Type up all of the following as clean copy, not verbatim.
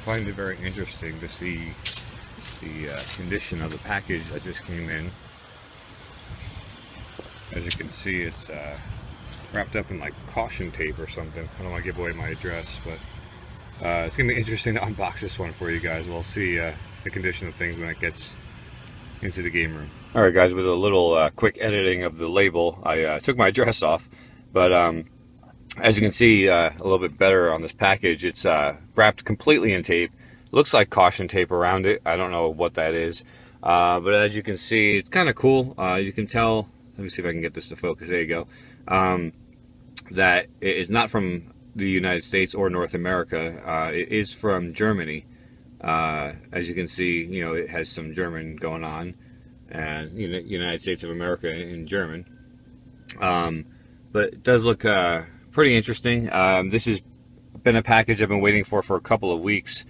find it very interesting to see the condition of the package that just came in. As you can see, it's wrapped up in like caution tape or something. I don't want to give away my address, but it's going to be interesting to unbox this one for you guys. We'll see the condition of things when it gets into the game room. Alright guys, with a little quick editing of the label, I took my address off, but as you can see a little bit better on this package, it's wrapped completely in tape. Looks like caution tape around it. I don't know what that is, but as you can see, it's kind of cool. You can tell, let me see if I can get this to focus, there you go, that it is not from the United States or North America. It is from Germany. As you can see, you know, it has some German going on, and United States of America in German. But it does look pretty interesting. This has been a package I've been waiting for a couple of weeks,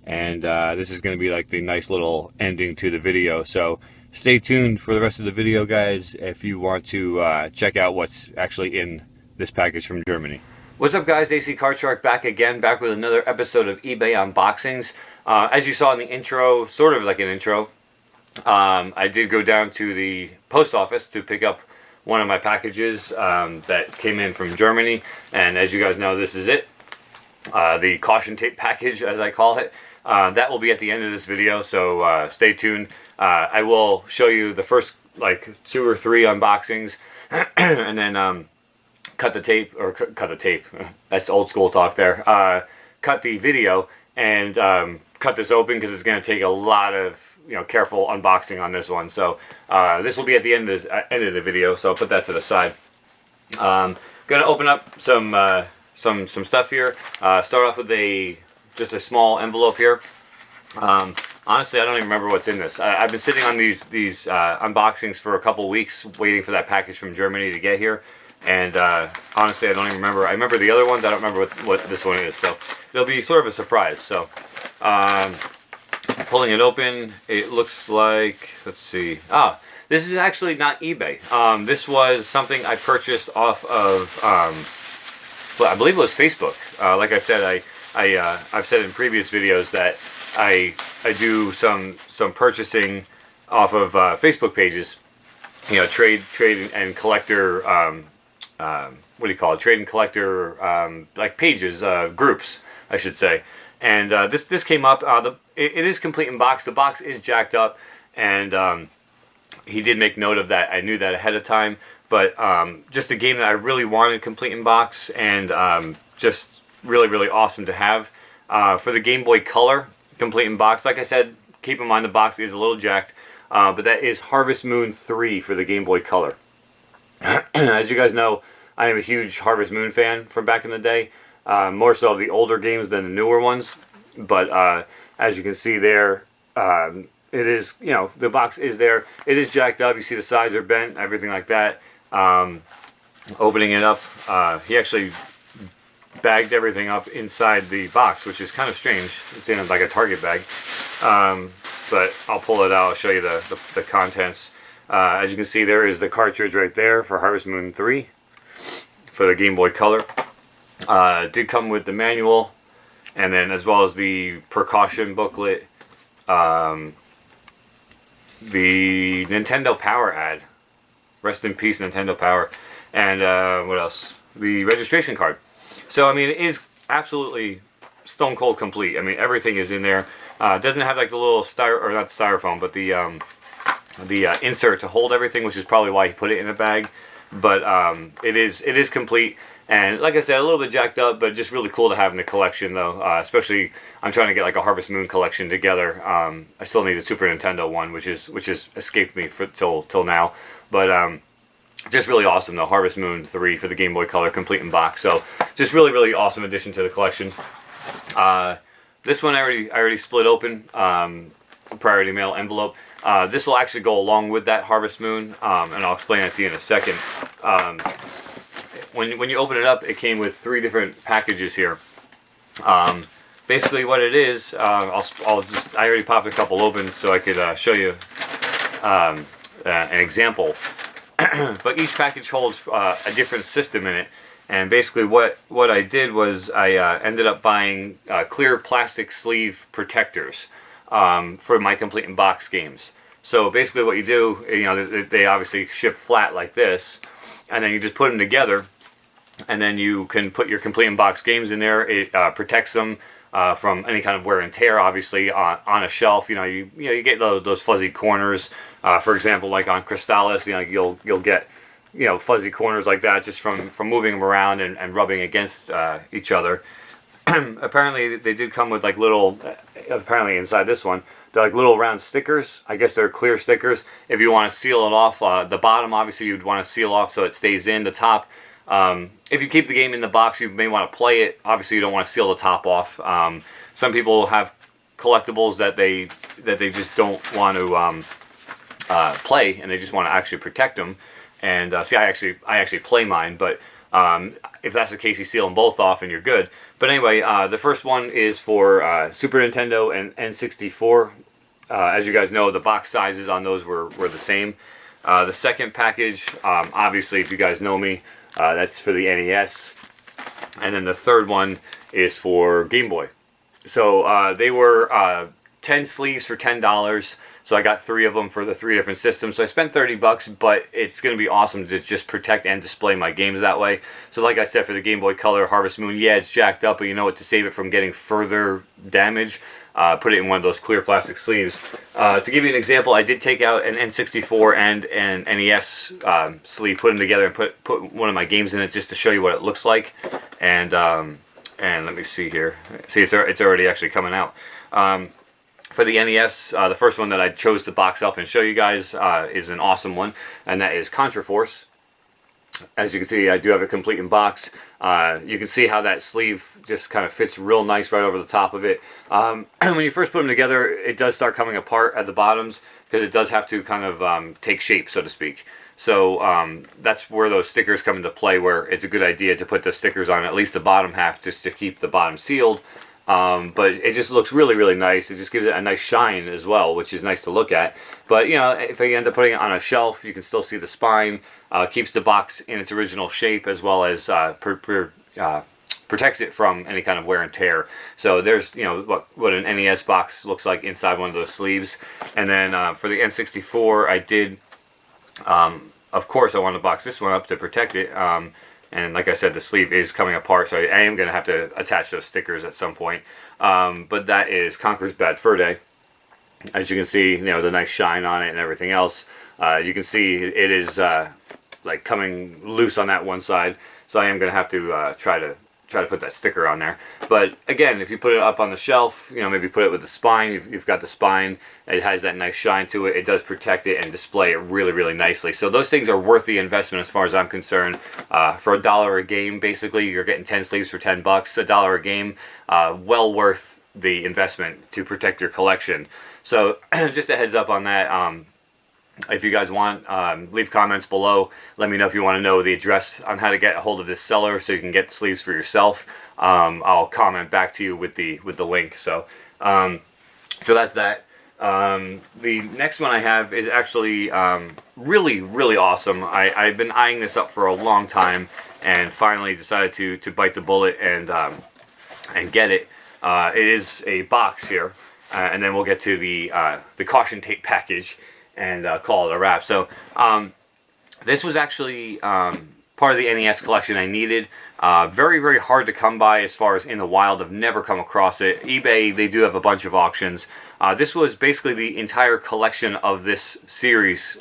and this is going to be like the nice little ending to the video. So stay tuned for the rest of the video, guys, if you want to check out what's actually in this package from Germany. What's up, guys? AC Card Shark back again, back with another episode of eBay unboxings. As you saw in the intro, sort of like an intro, I did go down to the post office to pick up one of my packages that came in from Germany, and as you guys know, this is it, the caution tape package, as I call it. That will be at the end of this video, so stay tuned. I will show you the first like 2 or 3 unboxings, and then cut the tape, or cut the tape, that's old school talk there, cut the video and cut this open, because it's going to take a lot of careful unboxing on this one. So this will be at the end of the video, so I'll put that to the side. Gonna open up some stuff here. Start off with just a small envelope here. Honestly, I don't even remember what's in this. I've been sitting on these unboxings for a couple weeks, waiting for that package from Germany to get here. And honestly, I don't even remember. I remember the other ones. I don't remember what this one is. So it'll be sort of a surprise. So pulling it open, it looks like, let's see. This is actually not eBay. This was something I purchased off of, well, I believe it was Facebook. Like I said, I've said in previous videos that I do some purchasing off of Facebook pages. Trade and collector. What do you call it? Trade and collector, like pages, groups, I should say. And this came up. It is complete in box. The box is jacked up, and he did make note of that. I knew that ahead of time. But just a game that I really wanted complete in box, and just really, really awesome to have. For the Game Boy Color complete in box, like I said, keep in mind the box is a little jacked, but that is Harvest Moon 3 for the Game Boy Color. As you guys know, I am a huge Harvest Moon fan from back in the day, more so of the older games than the newer ones. But as you can see there, it is, the box is there. It is jacked up. You see the sides are bent, everything like that. Opening it up, he actually bagged everything up inside the box, which is kind of strange. It's in like a Target bag. But I'll pull it out. I'll show you the contents. As you can see, there is the cartridge right there for Harvest Moon 3 for the Game Boy Color. It did come with the manual, and then as well as the precaution booklet, the Nintendo Power ad. Rest in peace, Nintendo Power. And what else? The registration card. So, I mean, it is absolutely stone cold complete. I mean, everything is in there. It doesn't have like the little not styrofoam, but the insert to hold everything, which is probably why he put it in a bag. But it is complete, and like I said, a little bit jacked up, but just really cool to have in the collection, though. Especially, I'm trying to get like a Harvest Moon collection together. I still need the Super Nintendo one, which has escaped me till now. But just really awesome, though. Harvest Moon 3 for the Game Boy Color, complete in box. So just really, really awesome addition to the collection. This one I already split open. Priority mail envelope. This will actually go along with that Harvest Moon, and I'll explain that to you in a second. When you open it up, it came with 3 different packages here. Basically, what it is, I already popped a couple open so I could show you an example. But each package holds a different system in it, And basically what I did was I ended up buying clear plastic sleeve protectors for my complete in box games. So basically what you do, you know, they obviously ship flat like this, and then you just put them together, and then you can put your complete in box games in there. It protects them from any kind of wear and tear, obviously, on a shelf. You know, you get those fuzzy corners. For example, like on Crystallis, you know, you'll get, you know, fuzzy corners like that just from moving them around and rubbing against each other. Apparently they did come with like little, apparently inside this one, they're like little round stickers. I guess they're clear stickers. If you want to seal it off, the bottom obviously you'd want to seal off so it stays in. The top, if you keep the game in the box, you may want to play it. Obviously you don't want to seal the top off. Some people have collectibles that they just don't want to play, and they just want to actually protect them. And see, I actually play mine, but if that's the case, you seal them both off and you're good. But anyway, the first one is for Super Nintendo and N64. As you guys know, the box sizes on those were the same. The second package, obviously, if you guys know me, that's for the NES. And then the third one is for Game Boy. So they were 10 sleeves for $10. So I got 3 of them for the 3 different systems. So I spent $30, but it's going to be awesome to just protect and display my games that way. So like I said, for the Game Boy Color Harvest Moon, yeah, it's jacked up, but you know what? To save it from getting further damage, put it in one of those clear plastic sleeves. To give you an example, I did take out an N64 and an NES sleeve, put them together, and put one of my games in it just to show you what it looks like. And let me see here. See, it's already actually coming out. For the NES, the first one that I chose to box up and show you guys is an awesome one, and that is Contra Force. As you can see, I do have it complete in box. You can see how that sleeve just kind of fits real nice right over the top of it. When you first put them together, it does start coming apart at the bottoms because it does have to kind of take shape, so to speak. So that's where those stickers come into play, where it's a good idea to put the stickers on at least the bottom half just to keep the bottom sealed. But it just looks really, really nice. It just gives it a nice shine as well, which is nice to look at. But, you know, if I end up putting it on a shelf, you can still see the spine. Keeps the box in its original shape, as well as protects it from any kind of wear and tear. So there's, you know, what an NES box looks like inside one of those sleeves. And then for the N64, I did, of course, I wanted to box this one up to protect it. And like I said, the sleeve is coming apart, so I am going to have to attach those stickers at some point. But that is Conker's Bad Fur Day. As you can see, you know, the nice shine on it and everything else. You can see it is like coming loose on that one side, so I am going to have to try to put that sticker on there. But again, if you put it up on the shelf, you know, maybe put it with the spine. You've got the spine. It has that nice shine to it. It does protect it and display it really, really nicely. So those things are worth the investment as far as I'm concerned. For $1 a game, basically, you're getting 10 sleeves for $10. $1 a game, well worth the investment to protect your collection. So just a heads up on that. If you guys want, leave comments below. Let me know if you want to know the address on how to get a hold of this seller so you can get the sleeves for yourself. I'll comment back to you with the link. So that's that. The next one I have is actually really, really awesome. I've been eyeing this up for a long time, and finally decided to bite the bullet and get it. It is a box here, and then we'll get to the caution tape package and call it a wrap. So this was actually part of the NES collection I needed. Very, very hard to come by as far as in the wild. I've never come across it. eBay, they do have a bunch of auctions. This was basically the entire collection of this series,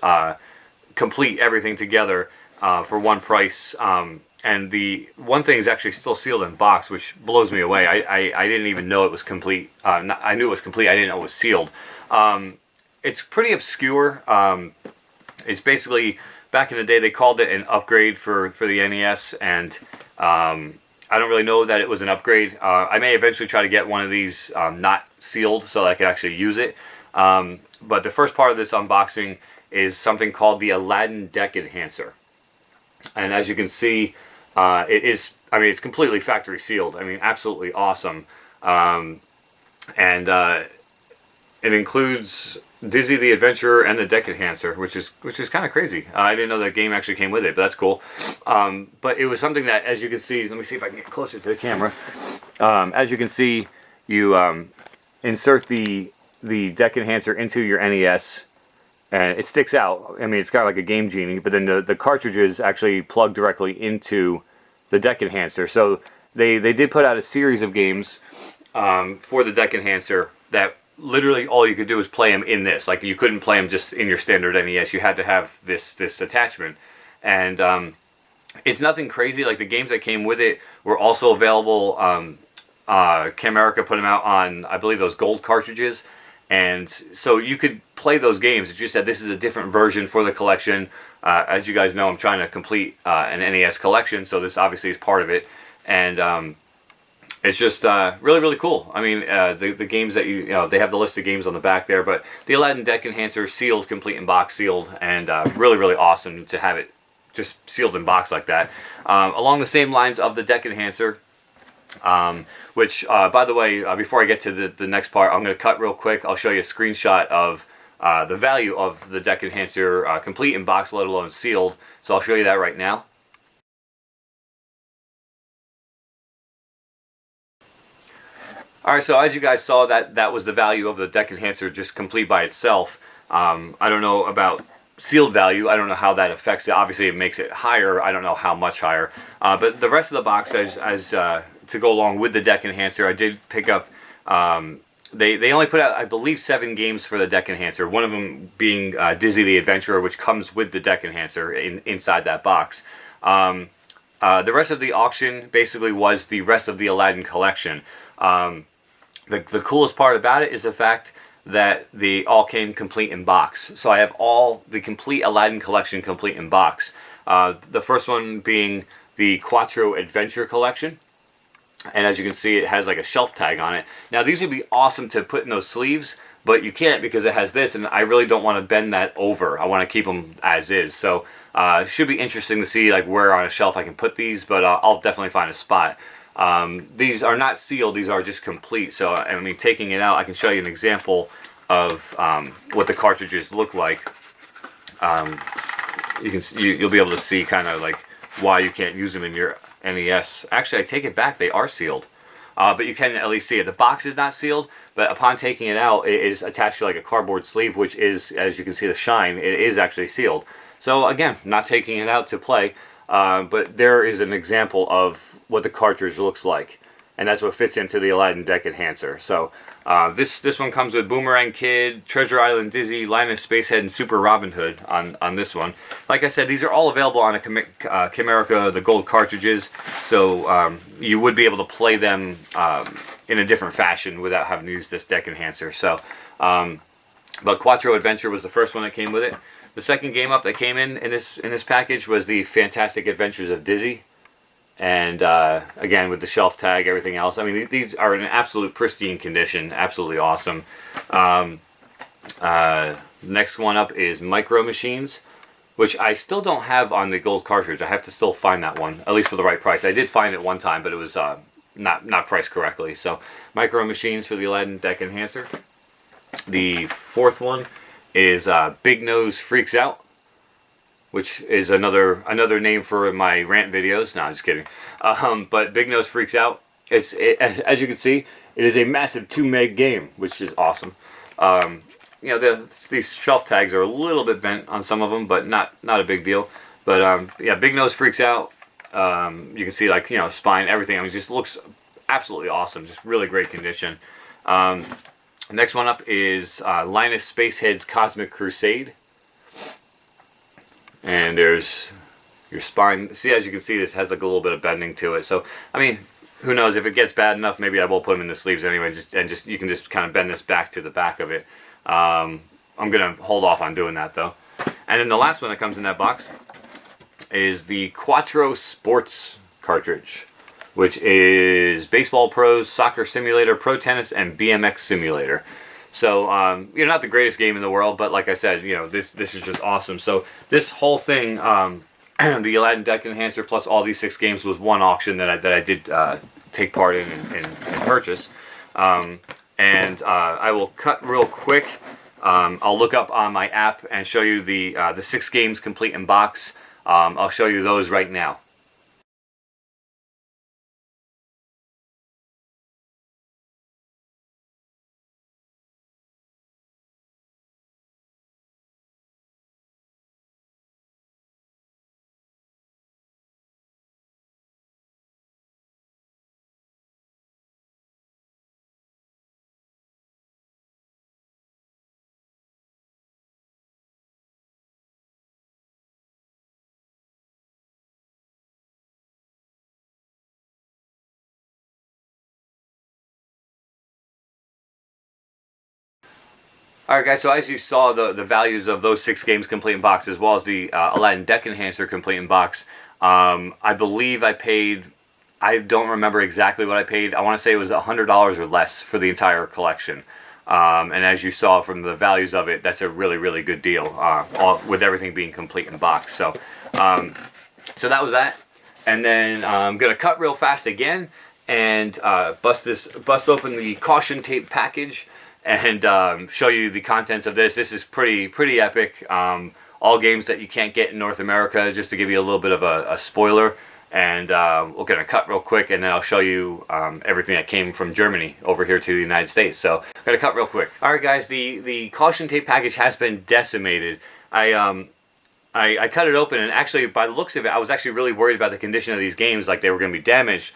complete everything together for one price. And the one thing is actually still sealed in box, which blows me away. I didn't even know it was complete. I knew it was complete. I didn't know it was sealed. It's pretty obscure. It's basically, back in the day, they called it an upgrade for the NES, and I don't really know that it was an upgrade. I may eventually try to get one of these not sealed so that I could actually use it. But the first part of this unboxing is something called the Aladdin Deck Enhancer. And as you can see, it's completely factory sealed. I mean, absolutely awesome. it includes Dizzy the Adventurer and the Deck Enhancer, which is kind of crazy. I didn't know that game actually came with it, but that's cool. But it was something that, as you can see, let me see if I can get closer to the camera. As you can see, you insert the Deck Enhancer into your NES, and it sticks out. I mean, it's got like a Game Genie, but then the cartridges actually plug directly into the Deck Enhancer. So they did put out a series of games for the Deck Enhancer that literally all you could do is play them in this. Like, you couldn't play them just in your standard NES. You had to have this attachment. And it's nothing crazy. Like, the games that came with it were also available. Camerica put them out on, I believe, those gold cartridges. And so you could play those games. It's just that this is a different version for the collection. As you guys know, I'm trying to complete an NES collection, so this obviously is part of it. And it's just really, really cool. I mean, the games that you know, they have the list of games on the back there, but the Aladdin Deck Enhancer, sealed, complete in box, sealed, and really, really awesome to have it just sealed in box like that. Along the same lines of the Deck Enhancer, which, by the way, before I get to the next part, I'm going to cut real quick. I'll show you a screenshot of the value of the Deck Enhancer, complete in box, let alone sealed. So I'll show you that right now. Alright, so as you guys saw, that was the value of the Deck Enhancer just complete by itself. I don't know about sealed value. I don't know how that affects it. Obviously, it makes it higher. I don't know how much higher. But the rest of the box, as to go along with the Deck Enhancer, I did pick up... They only put out, I believe, 7 games for the Deck Enhancer. One of them being Dizzy the Adventurer, which comes with the Deck Enhancer inside that box. The rest of the auction basically was the rest of the Aladdin collection. The coolest part about it is the fact that they all came complete in box. So I have all the complete Aladdin collection complete in box. The first one being the Quattro Adventure Collection. And as you can see, it has like a shelf tag on it. Now, these would be awesome to put in those sleeves, but you can't because it has this, and I really don't want to bend that over. I want to keep them as is. So it should be interesting to see like where on a shelf I can put these, but I'll definitely find a spot. These are not sealed, these are just complete. So, I mean, taking it out, I can show you an example of what the cartridges look like. You'll be able to see kind of like why you can't use them in your NES. Actually, I take it back, they are sealed. But you can at least see it. The box is not sealed, but upon taking it out, it is attached to like a cardboard sleeve, which is, as you can see the shine, it is actually sealed. So again, not taking it out to play, but there is an example of what the cartridge looks like, and that's what fits into the Aladdin Deck Enhancer. So this one comes with Boomerang Kid, Treasure Island Dizzy, Linus Spacehead, and Super Robin Hood on this one. Like I said, these are all available on a Camerica, the gold cartridges, so you would be able to play them in a different fashion without having to use this Deck Enhancer. So, but Quattro Adventure was the first one that came with it. The second game up that came in this package was the Fantastic Adventures of Dizzy. And again, with the shelf tag, everything else. I mean, these are in absolute pristine condition. Absolutely awesome. Next one up is Micro Machines, which I still don't have on the gold cartridge. I have to still find that one, at least for the right price. I did find it one time, but it was not priced correctly. So, Micro Machines for the Aladdin Deck Enhancer. The fourth one is Big Nose Freaks Out, which is another name for my rant videos. No, I'm just kidding. But Big Nose Freaks Out. As you can see, it is a massive 2 meg game, which is awesome. You know, these shelf tags are a little bit bent on some of them, but not a big deal. But yeah, Big Nose Freaks Out. You can see, like, you know, spine, everything. I mean, it just looks absolutely awesome. Just really great condition. Next one up is Linus Spacehead's Cosmic Crusade. And there's your spine. See, as you can see, this has like a little bit of bending to it. So, I mean, who knows, if it gets bad enough, maybe I will put them in the sleeves anyway. You can just kind of bend this back to the back of it. I'm gonna hold off on doing that though. And then the last one that comes in that box is the Quattro Sports cartridge, which is Baseball Pros, Soccer Simulator, Pro Tennis, and BMX Simulator. So, you know, not the greatest game in the world, but like I said, you know, this is just awesome. So, this whole thing, the Aladdin Deck Enhancer plus all these 6 games was one auction that I did take part in and purchase. and I will cut real quick. I'll look up on my app and show you the 6 games complete in box. I'll show you those right now. Alright guys, so as you saw the values of those 6 games complete in box, as well as the Aladdin Deck Enhancer complete in box, I believe I paid, I don't remember exactly what I paid, I want to say it was $100 or less for the entire collection. And as you saw from the values of it, that's a really, really good deal, with everything being complete in box. So, so that was that. And then I'm going to cut real fast again and bust open the caution tape package and show you the contents of this. This is pretty epic. All games that you can't get in North America, just to give you a little bit of a spoiler. And we're going to cut real quick, and then I'll show you everything that came from Germany over here to the United States. So I'm going to cut real quick. Alright guys, the caution tape package has been decimated. I cut it open, and actually, by the looks of it, I was actually really worried about the condition of these games, like they were going to be damaged.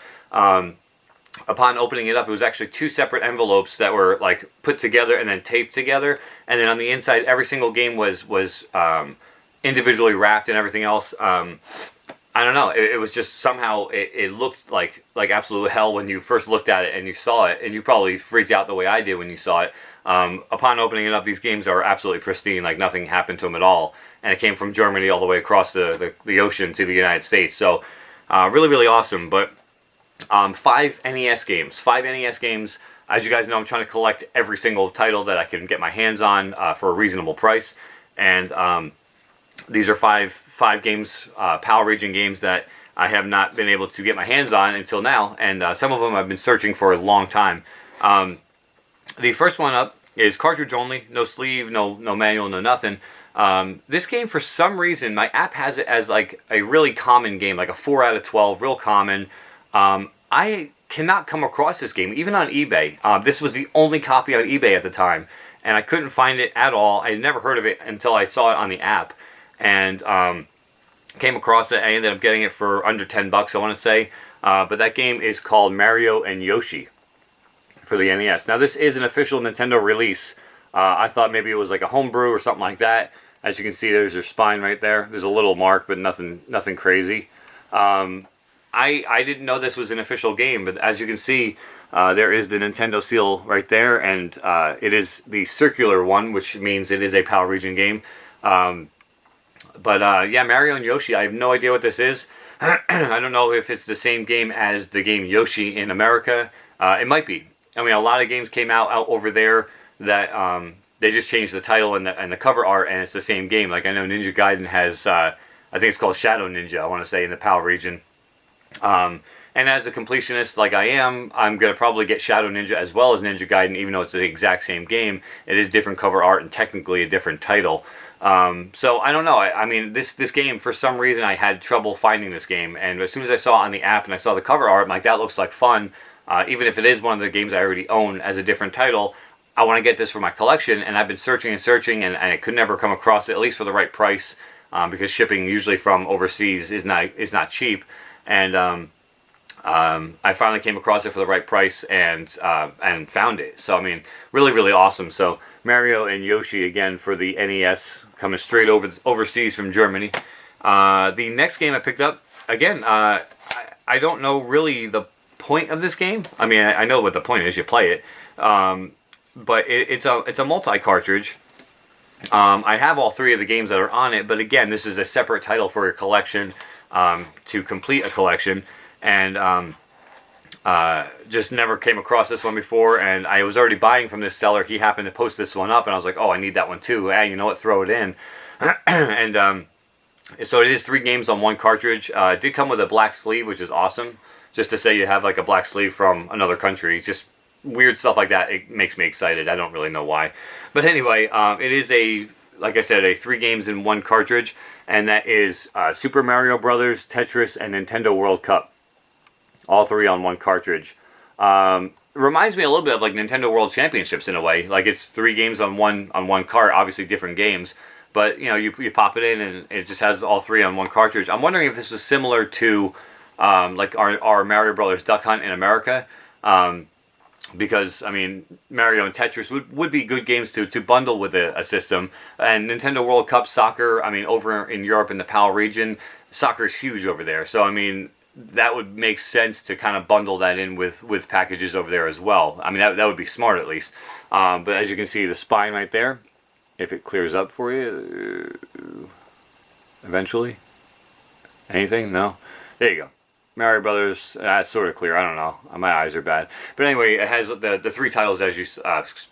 Upon opening it up, it was actually 2 separate envelopes that were like put together and then taped together, and then on the inside, every single game was individually wrapped and everything else. I don't know. It was just somehow it looked like absolute hell when you first looked at it and you saw it, and you probably freaked out the way I did when you saw it. Upon opening it up, these games are absolutely pristine, like nothing happened to them at all, and it came from Germany all the way across the ocean to the United States. So really, really awesome. But 5 NES games. 5 NES games. As you guys know, I'm trying to collect every single title that I can get my hands on for a reasonable price. And these are five games, PAL region games, that I have not been able to get my hands on until now. And some of them I've been searching for a long time. The first one up is cartridge only. No sleeve, no manual, no nothing. This game, for some reason, my app has it as like a really common game, like a 4 out of 12, real common. I cannot come across this game, even on eBay. This was the only copy on eBay at the time, and I couldn't find it at all. I had never heard of it until I saw it on the app, and came across it. I ended up getting it for under 10 bucks, I want to say. But that game is called Mario and Yoshi for the NES. Now, this is an official Nintendo release. I thought maybe it was like a homebrew or something like that. As you can see, there's their spine right there. There's a little mark, but nothing crazy. I didn't know this was an official game, but as you can see, there is the Nintendo seal right there, and it is the circular one, which means it is a PAL region game. But yeah, Mario and Yoshi, I have no idea what this is. I don't know if it's the same game as the game Yoshi in America. It might be. I mean, a lot of games came out over there that they just changed the title and the cover art, and it's the same game. Like, I know Ninja Gaiden has, I think it's called Shadow Ninja, I want to say, in the PAL region. And as a completionist like I am, I'm going to probably get Shadow Ninja as well as Ninja Gaiden, even though it's the exact same game. It is different cover art and technically a different title. So I don't know. I mean, this game, for some reason, I had trouble finding this game. And as soon as I saw it on the app and I saw the cover art, I'm like, that looks like fun. Even if it is one of the games I already own as a different title, I want to get this for my collection. And I've been searching and searching, and I could never come across it, at least for the right price, because shipping usually from overseas is not cheap. And I finally came across it for the right price and found it. So I mean, really, really awesome. So Mario and Yoshi again for the NES, coming straight overseas from Germany. The next game I picked up, again, I don't know really the point of this game. I mean, I know what the point is. You play it, but it's a multi-cartridge. I have all 3 of the games that are on it, but again, this is a separate title for a collection. To complete a collection, and just never came across this one before, and I was already buying from this seller. He happened to post this one up, and I was like, oh, I need that one too. Hey, you know what, throw it in. And so it is 3 games on 1 cartridge. It did come with a black sleeve, which is awesome, just to say you have like a black sleeve from another country. It's just weird stuff like that, it makes me excited. I don't really know why. But anyway, it is like I said, a 3 games in 1 cartridge, and that is Super Mario Brothers, Tetris, and Nintendo World Cup. All 3 on 1 cartridge. Reminds me a little bit of like Nintendo World Championships in a way. Like it's 3 games on one cart, obviously different games. But you know, you pop it in and it just has all 3 on 1 cartridge. I'm wondering if this was similar to like our Mario Brothers Duck Hunt in America. Because I mean, Mario and Tetris would be good games to bundle with a system. And Nintendo World Cup soccer, I mean, over in Europe in the PAL region, soccer is huge over there. So I mean, that would make sense to kind of bundle that in with packages over there as well. I mean, that would be smart at least. But as you can see, the spine right there, if it clears up for you, eventually. Anything? No? There you go. Mario Brothers, that's sort of clear. I don't know. My eyes are bad. But anyway, it has the 3 titles as you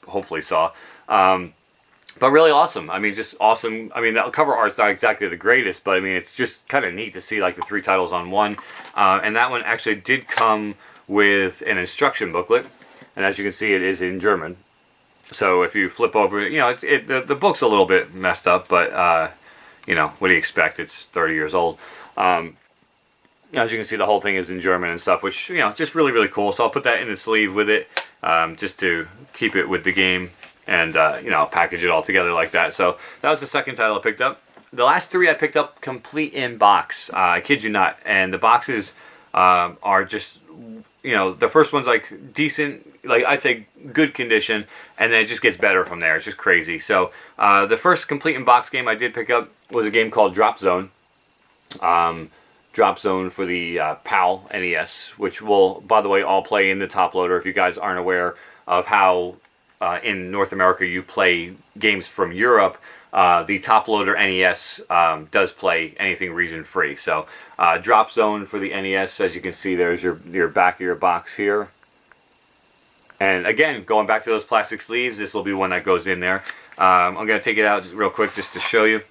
hopefully saw. But really awesome. I mean, just awesome. I mean, the cover art's not exactly the greatest, but I mean, it's just kind of neat to see like the 3 titles on one. And that one actually did come with an instruction booklet. And as you can see, it is in German. So if you flip over, you know, the book's a little bit messed up, but, you know, what do you expect? It's 30 years old. As you can see, the whole thing is in German and stuff, which, you know, just really, really cool. So I'll put that in the sleeve with it, just to keep it with the game and, you know, package it all together like that. So that was the second title I picked up. The last 3 I picked up complete in box. I kid you not. And the boxes are just, you know, the first one's like decent, like I'd say good condition, and then it just gets better from there. It's just crazy. So the first complete in box game I did pick up was a game called Drop Zone. Drop Zone for the PAL NES, which will, by the way, all play in the top loader. If you guys aren't aware of how in North America you play games from Europe, the top loader NES does play anything region free. So Drop Zone for the NES, as you can see, there's your back of your box here. And again, going back to those plastic sleeves, this will be one that goes in there. I'm going to take it out real quick just to show you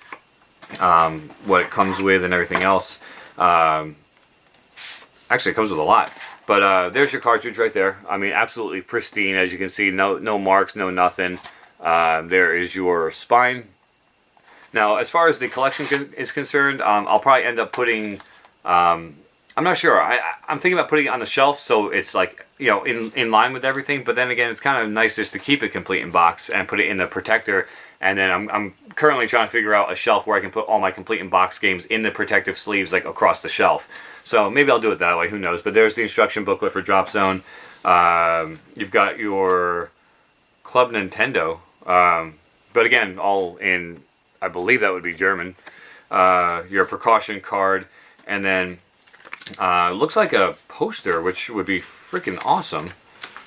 what it comes with and everything else. Actually, it comes with a lot. But there's your cartridge right there. I mean, absolutely pristine, as you can see. No marks, no nothing. There is your spine. Now, as far as the collection is concerned, I'll probably end up putting... I'm not sure. I'm thinking about putting it on the shelf so it's like, you know, in line with everything. But then again, it's kind of nice just to keep it complete in box and put it in the protector. And then I'm currently trying to figure out a shelf where I can put all my complete in box games in the protective sleeves, like across the shelf. So maybe I'll do it that way. Who knows? But there's the instruction booklet for Drop Zone. You've got your Club Nintendo. But again, all in, I believe that would be German. Your precaution card. And then looks like a poster, which would be freaking awesome.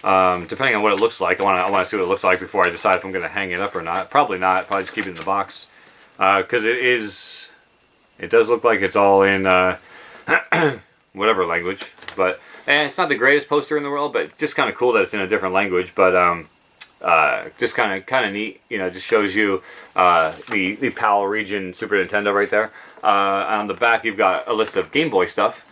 Depending on what it looks like. I want to see what it looks like before I decide if I'm going to hang it up or not. Probably not. Probably just keep it in the box. Because it does look like it's all in whatever language. But and it's not the greatest poster in the world, but just kind of cool that it's in a different language. But just kind of neat. You know, just shows you the PAL region Super Nintendo right there. On the back, you've got a list of Game Boy stuff.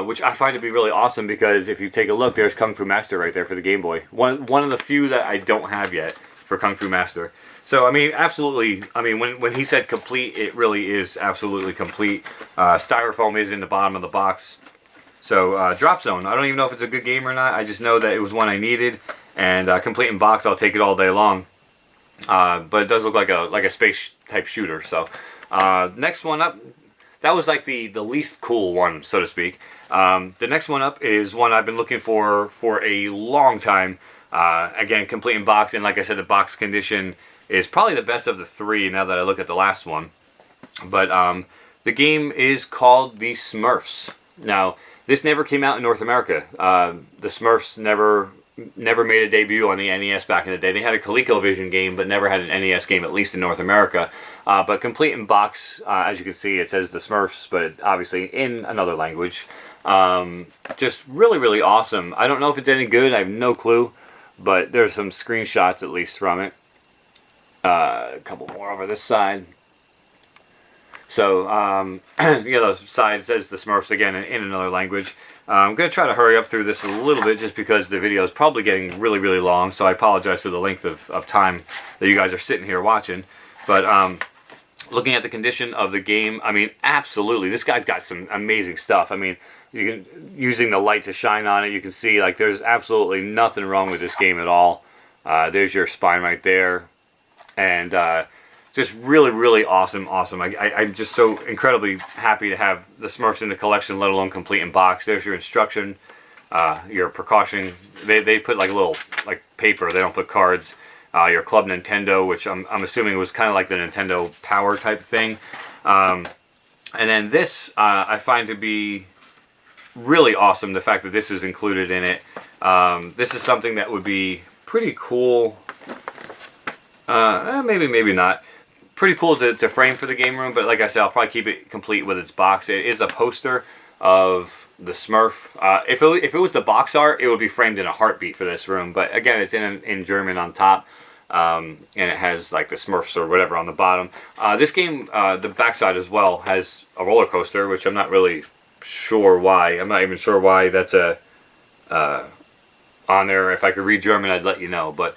Which I find to be really awesome because if you take a look, there's Kung Fu Master right there for the Game Boy. One of the few that I don't have yet for Kung Fu Master. So, I mean, absolutely, I mean, when he said complete, it really is absolutely complete. Styrofoam is in the bottom of the box. So, Drop Zone, I don't even know if it's a good game or not. I just know that it was one I needed. And complete in box, I'll take it all day long. But it does look like a space type shooter. So, next one up. That was like the least cool one, so to speak. The next one up is one I've been looking for a long time. Again, complete in box, and like I said, the box condition is probably the best of the 3 now that I look at the last one. But the game is called The Smurfs. Now, this never came out in North America. The Smurfs never made a debut on the NES back in the day. They had a ColecoVision game, but never had an NES game, at least in North America. But complete in box, as you can see, it says the Smurfs, but obviously in another language. Just really, really awesome. I don't know if it's any good. I have no clue, but there's some screenshots at least from it. A couple more over this side. So, the side says the Smurfs again in another language. I'm going to try to hurry up through this a little bit just because the video is probably getting really, really long. So I apologize for the length of time that you guys are sitting here watching. But looking at the condition of the game, I mean, absolutely, this guy's got some amazing stuff. I mean, you can, using the light to shine on it, you can see like there's absolutely nothing wrong with this game at all. There's your spine right there. And just really, really awesome. I'm just so incredibly happy to have the Smurfs in the collection, let alone complete in box. There's your instruction, your precaution. They put like a little like paper. They don't put cards. Your Club Nintendo, which I'm assuming was kind of like the Nintendo Power type thing. And then this I find to be really awesome. The fact that this is included in it. This is something that would be pretty cool. Maybe not. Pretty cool to frame for the game room, but like I said, I'll probably keep it complete with its box. It is a poster of the Smurf. If it was the box art, it would be framed in a heartbeat for this room. But again, it's in German on top, and it has like the Smurfs or whatever on the bottom. This game, the backside as well, has a roller coaster, which I'm not really sure why. I'm not even sure why that's on there. If I could read German, I'd let you know. But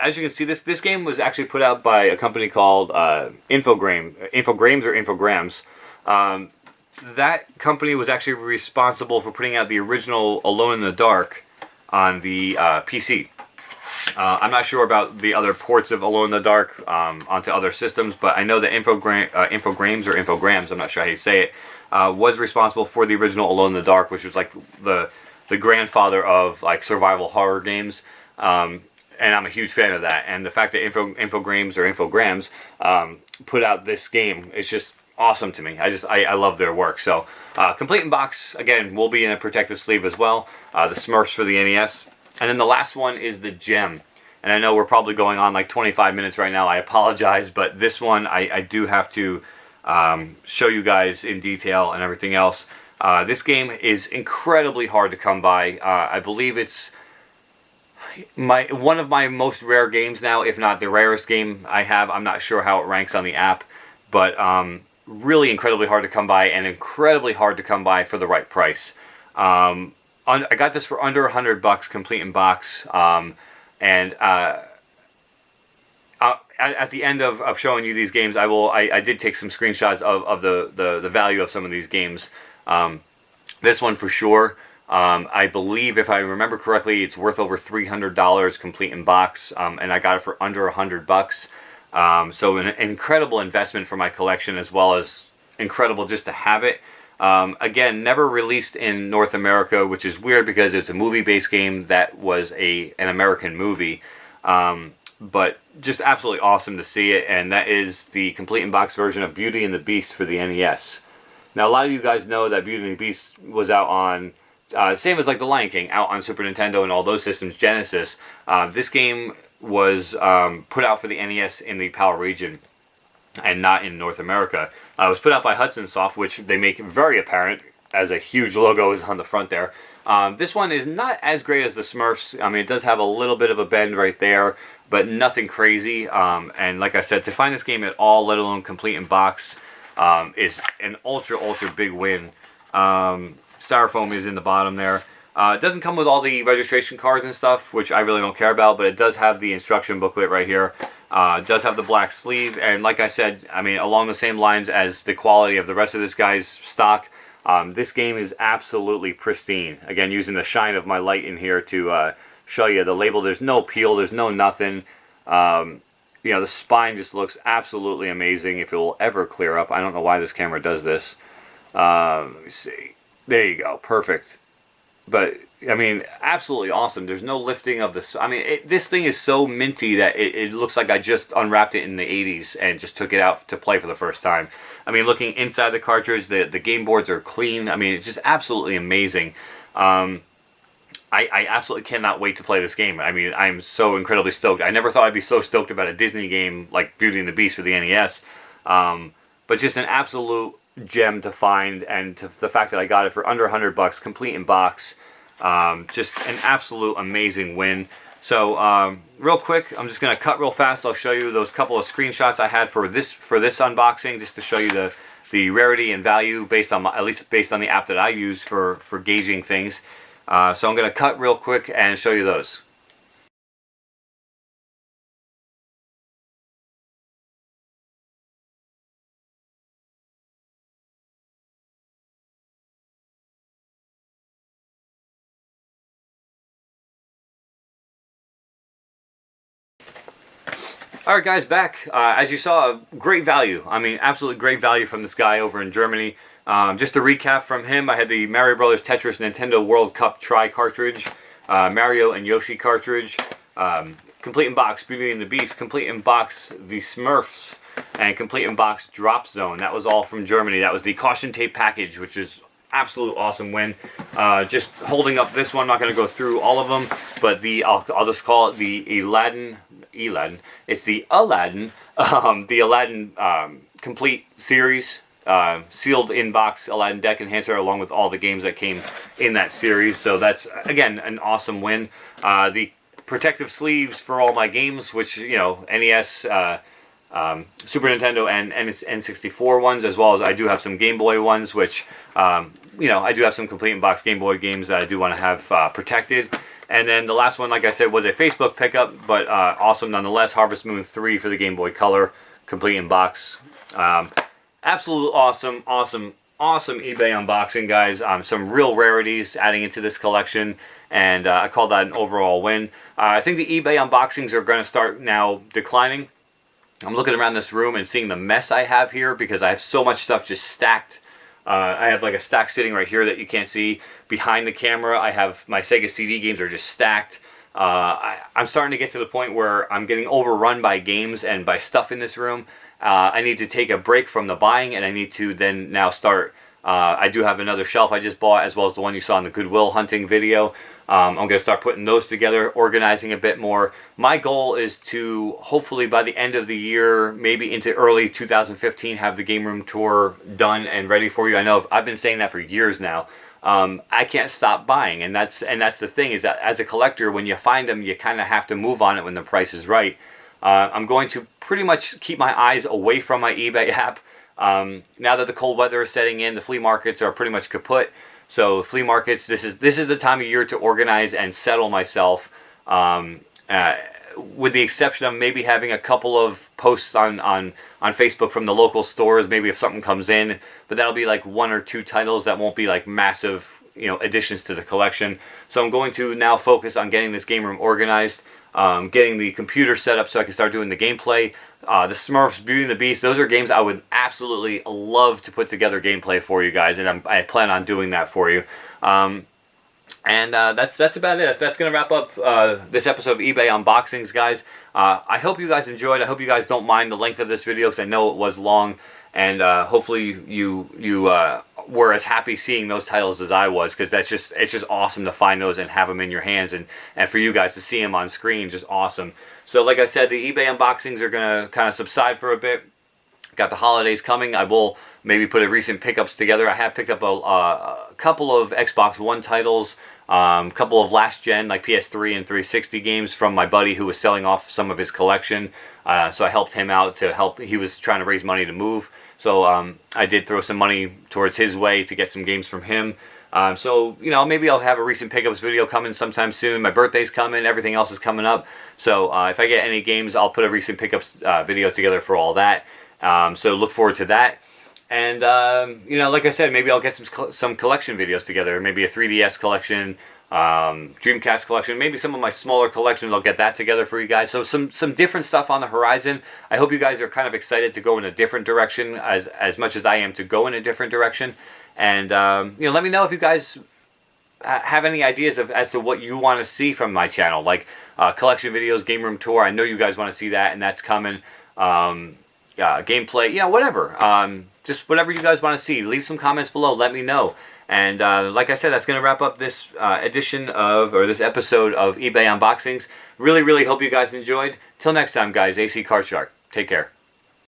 as you can see, this game was actually put out by a company called Infograms. That company was actually responsible for putting out the original Alone in the Dark on the PC. I'm not sure about the other ports of Alone in the Dark onto other systems, but I know that Infograms, I'm not sure how you say it, was responsible for the original Alone in the Dark, which was like the grandfather of like survival horror games. And I'm a huge fan of that. And the fact that Infograms put out this game is just awesome to me. I love their work. So complete in box, again, will be in a protective sleeve as well. The Smurfs for the NES. And then the last one is the Gem. And I know we're probably going on like 25 minutes right now. I apologize, but this one I do have to show you guys in detail and everything else. This game is incredibly hard to come by. I believe it's one of my most rare games now, if not the rarest game I have. I'm not sure how it ranks on the app, but really incredibly hard to come by, and incredibly hard to come by for the right price. I got this for under $100, complete in box, and at the end of showing you these games, I did take some screenshots of the value of some of these games. This one for sure. I believe, if I remember correctly, it's worth over $300 complete in box, and I got it for under $100. So an incredible investment for my collection, as well as incredible just to have it. Again, never released in North America, which is weird because it's a movie-based game that was an American movie. But just absolutely awesome to see it, and that is the complete in box version of Beauty and the Beast for the NES. Now, a lot of you guys know that Beauty and the Beast was out on same as like The Lion King, out on Super Nintendo and all those systems, Genesis. This game was put out for the NES in the PAL region and not in North America. It was put out by Hudson Soft, which they make very apparent as a huge logo is on the front there. This one is not as great as the Smurfs. I mean, it does have a little bit of a bend right there, but nothing crazy. And like I said, to find this game at all, let alone complete in box, is an ultra big win. Styrofoam is in the bottom there. It doesn't come with all the registration cards and stuff, which I really don't care about, but it does have the instruction booklet right here. It does have the black sleeve, and like I said, I mean, along the same lines as the quality of the rest of this guy's stock, this game is absolutely pristine. Again, using the shine of my light in here to show you the label. There's no peel, there's no nothing. The spine just looks absolutely amazing. If it will ever clear up, I don't know why this camera does this. Let me see. There you go, perfect. But I mean, absolutely awesome. There's no lifting of this. I mean, this thing is so minty that it looks like I just unwrapped it in the 80s and just took it out to play for the first time. I mean, looking inside the cartridge, the game boards are clean. I mean, it's just absolutely amazing. I absolutely cannot wait to play this game. I mean, I'm so incredibly stoked. I never thought I'd be so stoked about a Disney game like Beauty and the Beast for the NES. But just an absolute gem to find, and to the fact that I got it for under $100, complete in box. Just an absolute amazing win. So real quick, I'm just gonna cut real fast. I'll show you those couple of screenshots I had for this unboxing, just to show you the rarity and value based on at least based on the app that I use for gauging things. So I'm gonna cut real quick and show you those. Alright guys, back. As you saw, great value. I mean, absolutely great value from this guy over in Germany. Just to recap from him, I had the Mario Brothers Tetris Nintendo World Cup Tri cartridge, Mario and Yoshi cartridge, complete in box Beauty and the Beast, complete in box the Smurfs, and complete in box Drop Zone. That was all from Germany. That was the caution tape package, which is absolute awesome win. Just holding up this one, I'm not going to go through all of them, but I'll just call it the Aladdin. It's the Aladdin, complete series, sealed in box Aladdin deck enhancer, along with all the games that came in that series. So that's again an awesome win. The protective sleeves for all my games, which, you know, NES, Super Nintendo, and N64 ones, as well as I do have some Game Boy ones, which you know, I do have some complete in box Game Boy games that I do want to have protected. And then the last one, like I said, was a Facebook pickup, but awesome nonetheless. Harvest Moon 3 for the Game Boy Color, complete in box. Absolute awesome eBay unboxing, guys. Some real rarities adding into this collection, and I call that an overall win. I think the eBay unboxings are going to start now declining. I'm looking around this room and seeing the mess I have here because I have so much stuff just stacked. I have like a stack sitting right here that you can't see. Behind the camera, I have my Sega CD games are just stacked. I'm starting to get to the point where I'm getting overrun by games and by stuff in this room. I need to take a break from the buying, and I need to then now start. I do have another shelf I just bought, as well as the one you saw in the Goodwill hunting video. I'm going to start putting those together, organizing a bit more. My goal is to, hopefully by the end of the year, maybe into early 2015, have the game room tour done and ready for you. I know I've been saying that for years now. I can't stop buying, and that's the thing, is that as a collector, when you find them, you kind of have to move on it when the price is right. I'm going to pretty much keep my eyes away from my eBay app. Now that the cold weather is setting in, the flea markets are pretty much kaput. So flea markets, this is the time of year to organize and settle myself. With the exception of maybe having a couple of posts on Facebook from the local stores, maybe if something comes in, but that'll be like 1 or 2 titles that won't be like massive, you know, additions to the collection. So I'm going to now focus on getting this game room organized, getting the computer set up so I can start doing the gameplay. The Smurfs, Beauty and the Beast, those are games I would absolutely love to put together gameplay for you guys, and I plan on doing that for you. That's about it. That's going to wrap up this episode of eBay Unboxings, guys. I hope you guys enjoyed. I hope you guys don't mind the length of this video, because I know it was long, and hopefully you were as happy seeing those titles as I was, because it's just awesome to find those and have them in your hands, and for you guys to see them on screen, just awesome. So like I said, the eBay unboxings are going to kind of subside for a bit. Got the holidays coming. I will maybe put a recent pickups together. I have picked up a couple of Xbox One titles, a couple of last gen like PS3 and 360 games from my buddy who was selling off some of his collection. So I helped him out to help. He was trying to raise money to move. So I did throw some money towards his way to get some games from him. So, you know, maybe I'll have a recent pickups video coming sometime soon. My birthday's coming. Everything else is coming up. So if I get any games, I'll put a recent pickups video together for all that. So look forward to that. And, you know, like I said, maybe I'll get some collection videos together. Maybe a 3DS collection, Dreamcast collection. Maybe some of my smaller collections, I'll get that together for you guys. So some different stuff on the horizon. I hope you guys are kind of excited to go in a different direction as much as I am to go in a different direction. And, you know, let me know if you guys have any ideas as to what you want to see from my channel. Like collection videos, game room tour. I know you guys want to see that, and that's coming. Gameplay, you know, whatever. Just whatever you guys want to see. Leave some comments below. Let me know. And like I said, that's going to wrap up this this episode of eBay Unboxings. Really, really hope you guys enjoyed. Till next time, guys, AC Card Shark. Take care.